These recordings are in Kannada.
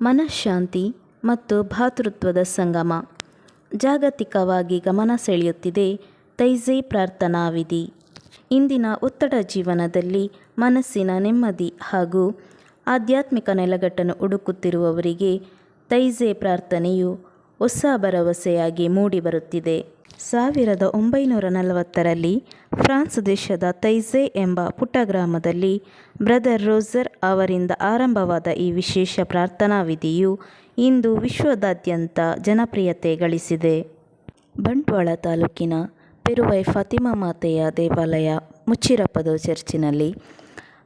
ಮನಃಶಾಂತಿ ಮತ್ತು ಭಾತೃತ್ವದ ಸಂಗಮ. ಜಾಗತಿಕವಾಗಿ ಗಮನ ಸೆಳೆಯುತ್ತಿದೆ ತೈಝೈ ಪ್ರಾರ್ಥನಾ ವಿಧಿ. ಇಂದಿನ ಒತ್ತಡ ಜೀವನದಲ್ಲಿ ಮನಸ್ಸಿನ ನೆಮ್ಮದಿ ಹಾಗೂ ಆಧ್ಯಾತ್ಮಿಕ ನೆಲೆಗಟ್ಟನ್ನು ಹುಡುಕುತ್ತಿರುವವರಿಗೆ ತೈಝೈ ಪ್ರಾರ್ಥನೆಯು ಹೊಸ ಭರವಸೆಯಾಗಿ ಮೂಡಿಬರುತ್ತಿದೆ. 1940ರಲ್ಲಿ ಫ್ರಾನ್ಸ್ ದೇಶದ ತೈಝೈ ಎಂಬ ಪುಟ್ಟ ಗ್ರಾಮದಲ್ಲಿ ಬ್ರದರ್ ರೋಜರ್ ಅವರಿಂದ ಆರಂಭವಾದ ಈ ವಿಶೇಷ ಪ್ರಾರ್ಥನಾ ವಿಧಿಯು ಇಂದು ವಿಶ್ವದಾದ್ಯಂತ ಜನಪ್ರಿಯತೆ ಗಳಿಸಿದೆ. ಬಂಟ್ವಾಳ ತಾಲೂಕಿನ ಪೆರುವೈ ಫಾತಿಮಾ ಮಾತೆಯ ದೇವಾಲಯ ಮುಚ್ಚಿರಪ್ಪದ ಚರ್ಚಿನಲ್ಲಿ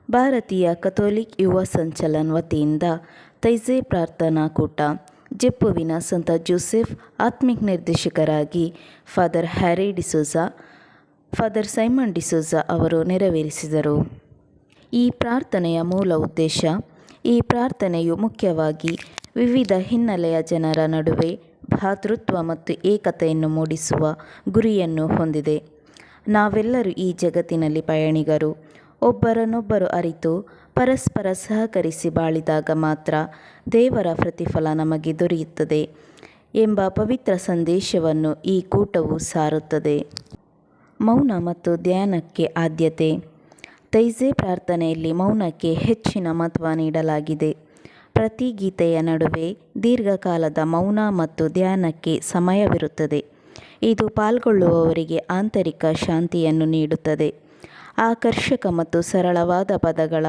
ಭಾರತೀಯ ಕಥೋಲಿಕ್ ಯುವ ಸಂಚಲನ್ ವತಿಯಿಂದ ತೈಝೈ ಪ್ರಾರ್ಥನಾ ಕೂಟ ಜೆಪ್ಪುವಿನ ಸಂತ ಜೋಸೆಫ್ ಆತ್ಮಿಕ ನಿರ್ದೇಶಕರಾಗಿ father Harry D'Souza, father Simon D'Souza ಅವರು ನೆರವೇರಿಸಿದರು. ಈ ಪ್ರಾರ್ಥನೆಯ ಮೂಲ ಉದ್ದೇಶ, ಈ ಪ್ರಾರ್ಥನೆಯು ಮುಖ್ಯವಾಗಿ ವಿವಿಧ ಹಿನ್ನೆಲೆಯ ಜನರ ನಡುವೆ ಭ್ರಾತೃತ್ವ ಮತ್ತು ಏಕತೆಯನ್ನು ಮೂಡಿಸುವ ಗುರಿಯನ್ನು ಹೊಂದಿದೆ. ನಾವೆಲ್ಲರೂ ಈ ಜಗತ್ತಿನಲ್ಲಿ ಪಯಣಿಗರು. ಒಬ್ಬರನ್ನೊಬ್ಬರು ಅರಿತು ಪರಸ್ಪರ ಸಹಕರಿಸಿ ಬಾಳಿದಾಗ ಮಾತ್ರ ದೇವರ ಪ್ರತಿಫಲ ನಮಗೆ ದೊರೆಯುತ್ತದೆ ಎಂಬ ಪವಿತ್ರ ಸಂದೇಶವನ್ನು ಈ ಕೂಟವು ಸಾರುತ್ತದೆ. ಮೌನ ಮತ್ತು ಧ್ಯಾನಕ್ಕೆ ಆದ್ಯತೆ. ತೈಝೈ ಪ್ರಾರ್ಥನೆಯಲ್ಲಿ ಮೌನಕ್ಕೆ ಹೆಚ್ಚಿನ ಮಹತ್ವ ನೀಡಲಾಗಿದೆ. ಪ್ರತಿ ಗೀತೆಯ ನಡುವೆ ದೀರ್ಘಕಾಲದ ಮೌನ ಮತ್ತು ಧ್ಯಾನಕ್ಕೆ ಸಮಯವಿರುತ್ತದೆ. ಇದು ಪಾಲ್ಗೊಳ್ಳುವವರಿಗೆ ಆಂತರಿಕ ಶಾಂತಿಯನ್ನು ನೀಡುತ್ತದೆ. ಆಕರ್ಷಕ ಮತ್ತು ಸರಳವಾದ ಪದಗಳ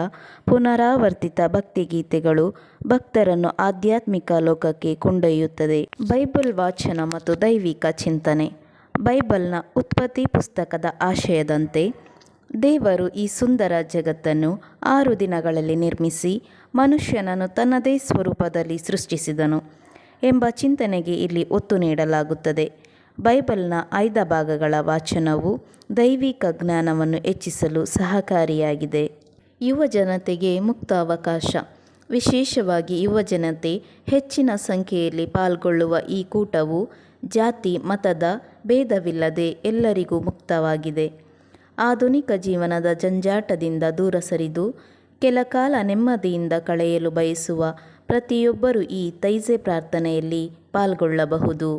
ಪುನರಾವರ್ತಿತ ಭಕ್ತಿಗೀತೆಗಳು ಭಕ್ತರನ್ನು ಆಧ್ಯಾತ್ಮಿಕ ಲೋಕಕ್ಕೆ ಕೊಂಡೊಯ್ಯುತ್ತದೆ. ಬೈಬಲ್ ವಾಚನ ಮತ್ತು ದೈವಿಕ ಚಿಂತನೆ. ಬೈಬಲ್ನ ಉತ್ಪತ್ತಿ ಪುಸ್ತಕದ ಆಶಯದಂತೆ ದೇವರು ಈ ಸುಂದರ ಜಗತ್ತನ್ನು 6 ದಿನಗಳಲ್ಲಿ ನಿರ್ಮಿಸಿ ಮನುಷ್ಯನನ್ನು ತನ್ನದೇ ಸ್ವರೂಪದಲ್ಲಿ ಸೃಷ್ಟಿಸಿದನು ಎಂಬ ಚಿಂತನೆಗೆ ಇಲ್ಲಿ ಒತ್ತು ನೀಡಲಾಗುತ್ತದೆ. ಬೈಬಲ್ನ ಆಯ್ದ ಭಾಗಗಳ ವಾಚನವು ದೈವಿಕ ಜ್ಞಾನವನ್ನು ಹೆಚ್ಚಿಸಲು ಸಹಕಾರಿಯಾಗಿದೆ. ಯುವ ಜನತೆಗೆ ಮುಕ್ತ ಅವಕಾಶ. ವಿಶೇಷವಾಗಿ ಯುವಜನತೆ ಹೆಚ್ಚಿನ ಸಂಖ್ಯೆಯಲ್ಲಿ ಪಾಲ್ಗೊಳ್ಳುವ ಈ ಕೂಟವು ಜಾತಿ ಮತದ ಭೇದವಿಲ್ಲದೆ ಎಲ್ಲರಿಗೂ ಮುಕ್ತವಾಗಿದೆ. ಆಧುನಿಕ ಜೀವನದ ಜಂಜಾಟದಿಂದ ದೂರ ಸರಿದು ಕೆಲಕಾಲ ನೆಮ್ಮದಿಯಿಂದ ಕಳೆಯಲು ಬಯಸುವ ಪ್ರತಿಯೊಬ್ಬರೂ ಈ ತೈಝೈ ಪ್ರಾರ್ಥನೆಯಲ್ಲಿ ಪಾಲ್ಗೊಳ್ಳಬಹುದು.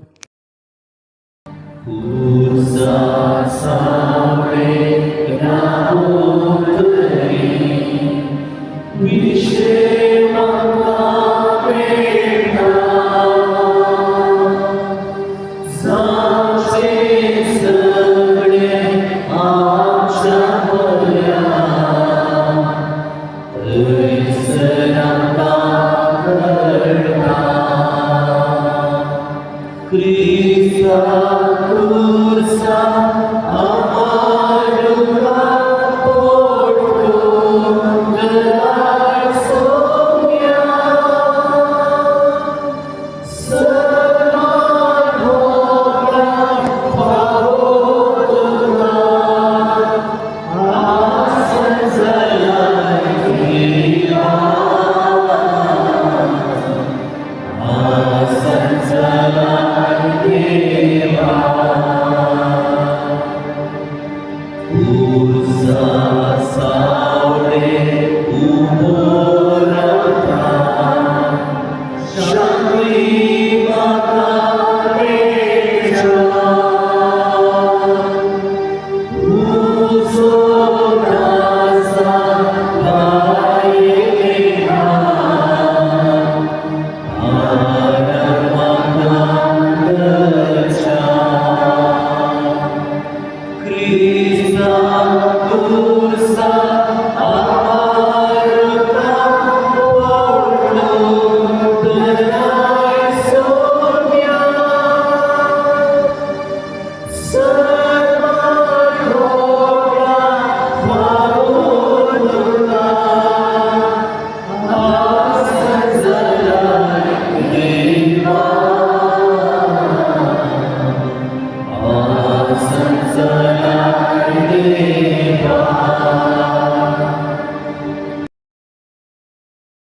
Shantri Mata